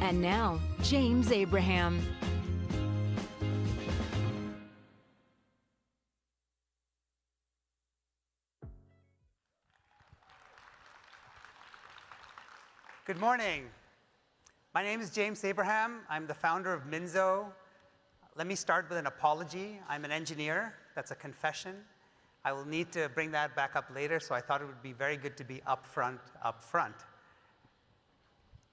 And now, James Abraham. Good morning. My name is James Abraham. I'm the founder of Mynzo. Let me start with an apology. I'm an engineer. That's a confession. I will need to bring that back up later, so I thought it would be very good to be upfront.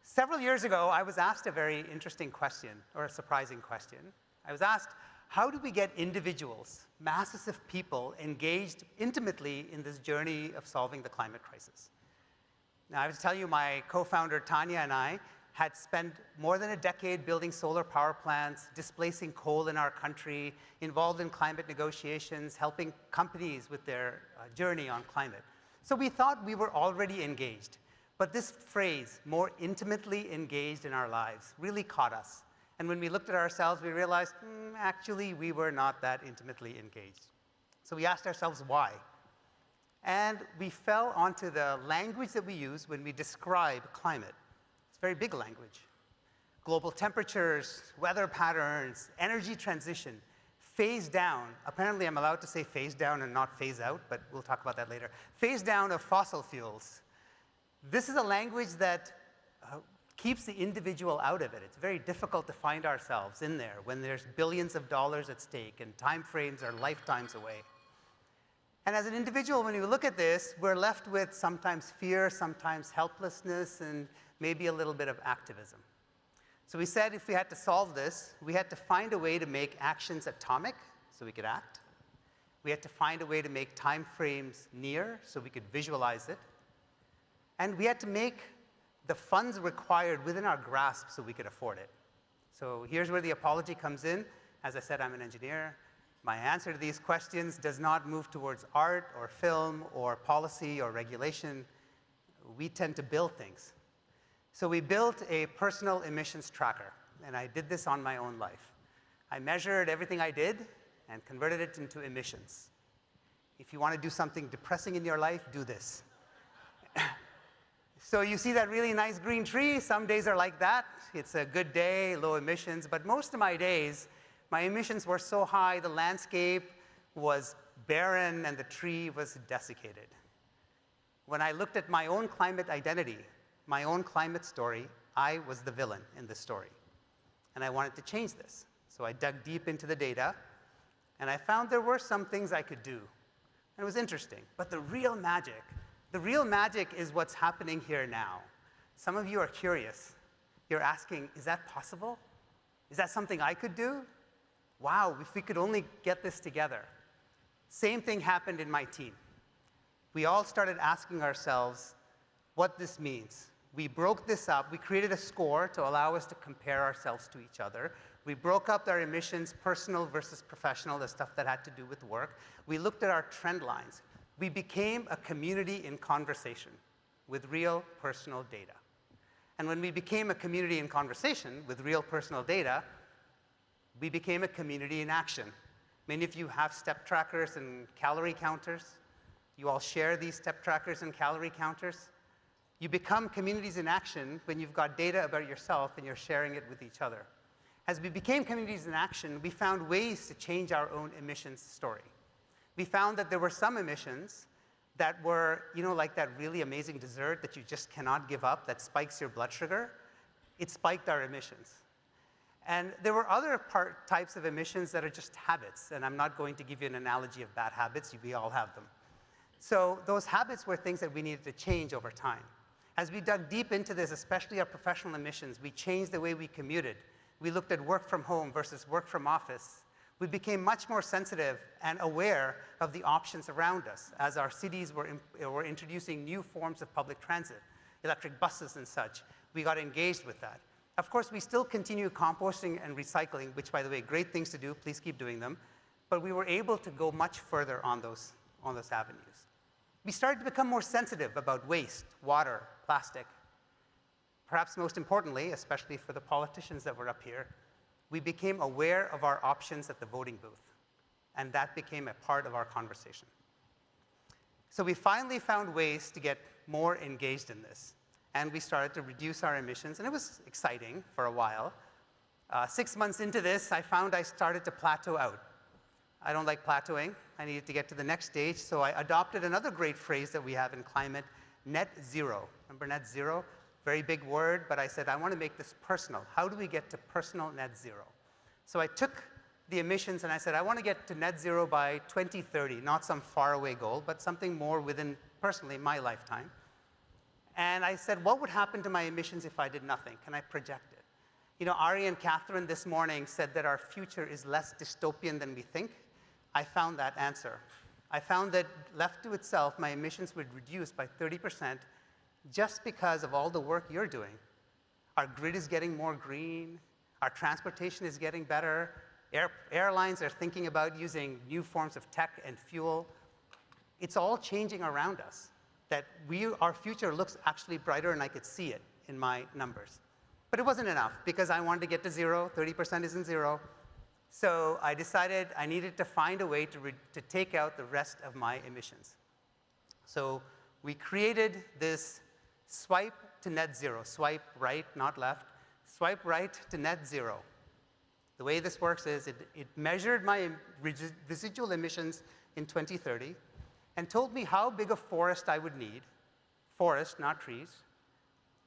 Several years ago, I was asked a very interesting question, or a surprising question. I was asked, how do we get individuals, masses of people, engaged intimately in this journey of solving the climate crisis? Now, I have to tell you, my co-founder, Tanya, and I had spent more than a decade building solar power plants, displacing coal in our country, involved in climate negotiations, helping companies with their journey on climate. So we thought we were already engaged. But this phrase, more intimately engaged in our lives, really caught us. And when we looked at ourselves, we realized, actually, we were not that intimately engaged. So we asked ourselves why. And we fell onto the language that we use when we describe climate. It's very big language. Global temperatures, weather patterns, energy transition, phase down. Apparently, I'm allowed to say phase down and not phase out, but we'll talk about that later. Phase down of fossil fuels. This is a language that keeps the individual out of it. It's very difficult to find ourselves in there when there's billions of dollars at stake and time frames are lifetimes away. And as an individual, when you look at this, we're left with sometimes fear, sometimes helplessness, and maybe a little bit of activism. So we said if we had to solve this, we had to find a way to make actions atomic so we could act. We had to find a way to make time frames near so we could visualize it. And we had to make the funds required within our grasp so we could afford it. So here's where the apology comes in. As I said, I'm an engineer. My answer to these questions does not move towards art or film or policy or regulation. We tend to build things. So we built a personal emissions tracker, and I did this on my own life. I measured everything I did and converted it into emissions. If you want to do something depressing in your life, do this. So you see that really nice green tree? Some days are like that. It's a good day, low emissions, but most of my days, my emissions were so high, the landscape was barren and the tree was desiccated. When I looked at my own climate identity, my own climate story, I was the villain in this story. And I wanted to change this. So I dug deep into the data, and I found there were some things I could do. And it was interesting. But the real magic is what's happening here now. Some of you are curious. You're asking, is that possible? Is that something I could do? Wow, if we could only get this together. Same thing happened in my team. We all started asking ourselves what this means. We broke this up. We created a score to allow us to compare ourselves to each other. We broke up our emissions, personal versus professional, the stuff that had to do with work. We looked at our trend lines. We became a community in conversation with real personal data. And when we became a community in conversation with real personal data, we became a community in action. Many of you have step trackers and calorie counters. You all share these step trackers and calorie counters. You become communities in action when you've got data about yourself and you're sharing it with each other. As we became communities in action, we found ways to change our own emissions story. We found that there were some emissions that were, like that really amazing dessert that you just cannot give up that spikes your blood sugar. It spiked our emissions. And there were other types of emissions that are just habits, and I'm not going to give you an analogy of bad habits. We all have them. So those habits were things that we needed to change over time. As we dug deep into this, especially our professional emissions, we changed the way we commuted. We looked at work from home versus work from office. We became much more sensitive and aware of the options around us as our cities were introducing new forms of public transit, electric buses and such. We got engaged with that. Of course, we still continue composting and recycling, which, by the way, great things to do. Please keep doing them. But we were able to go much further on those avenues. We started to become more sensitive about waste, water, plastic. Perhaps most importantly, especially for the politicians that were up here, we became aware of our options at the voting booth. And that became a part of our conversation. So we finally found ways to get more engaged in this. and we started to reduce our emissions, and it was exciting for a while. 6 months into this, I found I started to plateau out. I don't like plateauing. I needed to get to the next stage, so I adopted another great phrase that we have in climate, net zero. Remember net zero? Very big word, but I said, I want to make this personal. How do we get to personal net zero? So I took the emissions and I said, I want to get to net zero by 2030, not some faraway goal, but something more within, personally, my lifetime. And I said, what would happen to my emissions if I did nothing? Can I project it? You know, Ari and Catherine this morning said that our future is less dystopian than we think. I found that answer. I found that left to itself, my emissions would reduce by 30% just because of all the work you're doing. Our grid is getting more green. Our transportation is getting better. Airlines are thinking about using new forms of tech and fuel. It's all changing around us. That our future looks actually brighter, and I could see it in my numbers. But it wasn't enough, because I wanted to get to zero. 30% isn't zero. So I decided I needed to find a way to take out the rest of my emissions. So we created this swipe to net zero. Swipe right, not left. Swipe right to net zero. The way this works is it measured my residual emissions in 2030 and told me how big a forest I would need, forest, not trees,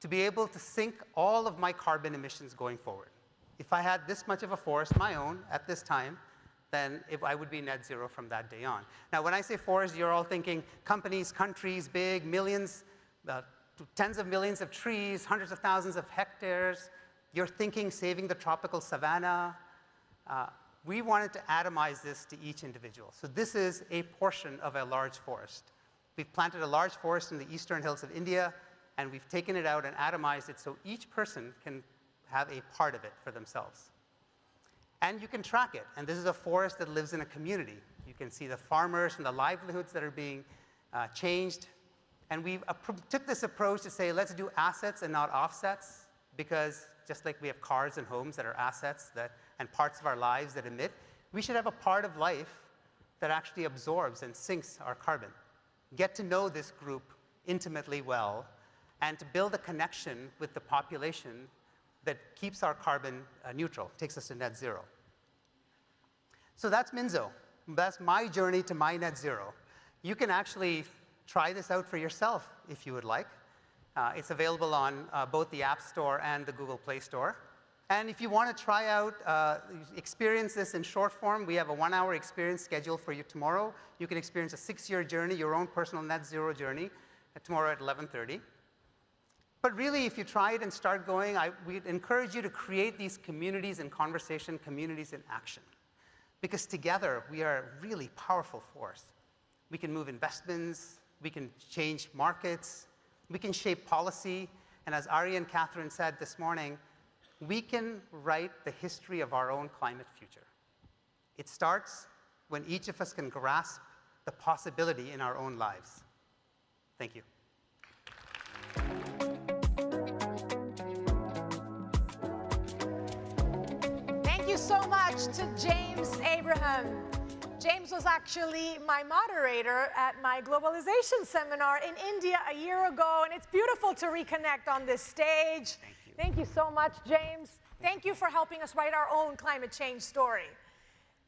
to be able to sink all of my carbon emissions going forward. If I had this much of a forest, my own, at this time, then I would be net zero from that day on. Now, when I say forest, you're all thinking companies, countries, big, millions, tens of millions of trees, hundreds of thousands of hectares. You're thinking saving the tropical savanna. We wanted to atomize this to each individual. So this is a portion of a large forest. We've planted a large forest in the eastern hills of India, and we've taken it out and atomized it so each person can have a part of it for themselves. And you can track it. And this is a forest that lives in a community. You can see the farmers and the livelihoods that are being changed. And we took this approach to say, let's do assets and not offsets, because just like we have cars and homes that are assets and parts of our lives that emit, we should have a part of life that actually absorbs and sinks our carbon. Get to know this group intimately well, and to build a connection with the population that keeps our carbon neutral, takes us to net zero. So that's Mynzo. That's my journey to my net zero. You can actually try this out for yourself if you would like. It's available on both the App Store and the Google Play Store. And if you want to try out, experience this in short form, we have a 1-hour experience scheduled for you tomorrow. You can experience a 6-year journey, your own personal net zero journey, tomorrow at 11:30. But really, if you try it and start going, we'd encourage you to create these communities in conversation, communities in action. Because together, we are a really powerful force. We can move investments, we can change markets, we can shape policy, and as Ari and Catherine said this morning, we can write the history of our own climate future. It starts when each of us can grasp the possibility in our own lives. Thank you. Thank you so much to James Abraham. James was actually my moderator at my globalization seminar in India a year ago, and it's beautiful to reconnect on this stage. Thank you. Thank you so much, James. Thank you for helping us write our own climate change story.